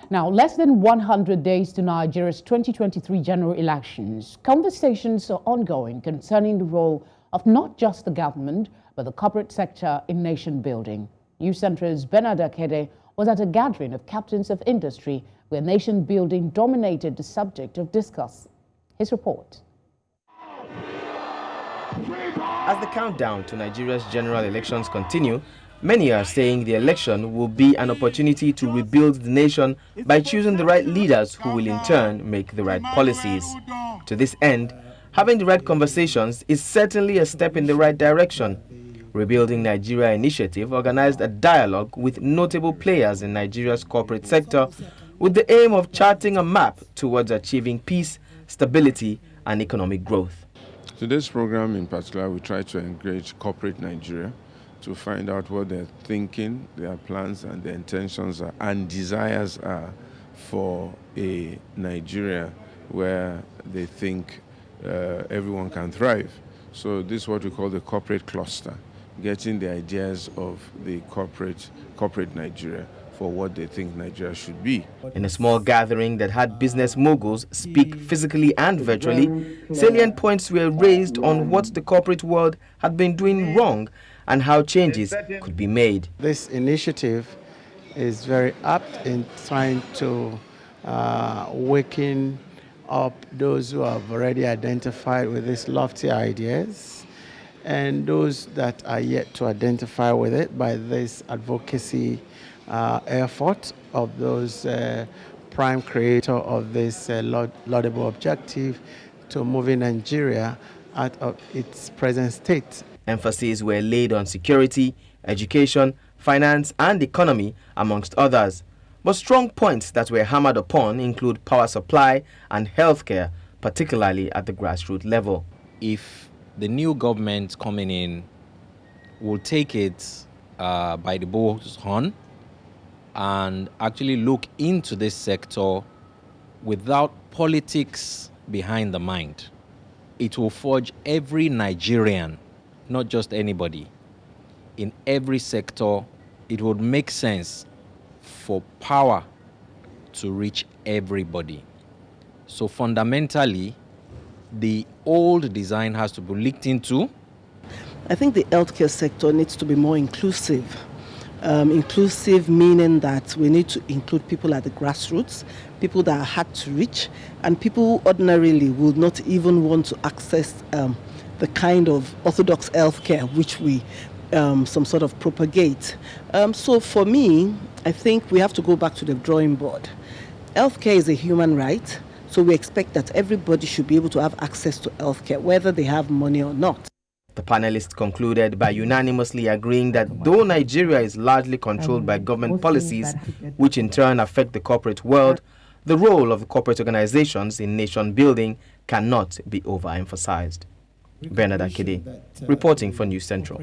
Now, less than 100 days to Nigeria's 2023 general elections, conversations are ongoing concerning the role of not just the government, but the corporate sector in nation building. News Central's Bernard Akede was at a gathering of captains of industry where nation building dominated the subject of discourse. His report. As the countdown to Nigeria's general elections continue, many are saying the election will be an opportunity to rebuild the nation by choosing the right leaders who will in turn make the right policies. To this end, having the right conversations is certainly a step in the right direction. Rebuilding Nigeria Initiative organized a dialogue with notable players in Nigeria's corporate sector with the aim of charting a map towards achieving peace, stability, and economic growth. Today's program in particular, we try to engage corporate Nigeria to find out what they're thinking, their plans and their intentions are, and desires are for a Nigeria where they think everyone can thrive. So this is what we call the corporate cluster, getting the ideas of the corporate Nigeria for what they think Nigeria should be. In a small gathering that had business moguls speak physically and virtually, salient points were raised on what the corporate world had been doing wrong and how changes could be made. This initiative is very apt in trying to waken up those who have already identified with these lofty ideas and those that are yet to identify with it by this advocacy effort of those prime creator of this laudable objective to moving Nigeria out of its present state. Emphases were laid on security, education, finance and economy, amongst others. But strong points that were hammered upon include power supply and healthcare, particularly at the grassroots level. If the new government coming in will take it by the bull's horn and actually look into this sector without politics behind the mind, it will forge every Nigerian, not just anybody, in every sector. It would make sense for power to reach everybody. So fundamentally, the old design has to be looked into. I think the healthcare sector needs to be more inclusive. Inclusive meaning that we need to include people at the grassroots, people that are hard to reach, and people who ordinarily would not even want to access the kind of orthodox healthcare which we some sort of propagate. So for me, I think we have to go back to the drawing board. Healthcare is a human right, so we expect that everybody should be able to have access to healthcare, whether they have money or not. The panelists concluded by unanimously agreeing that though Nigeria is largely controlled by government policies, which in turn affect the corporate world, the role of the corporate organizations in nation building cannot be overemphasized. Bernard Akede, reporting for News Central.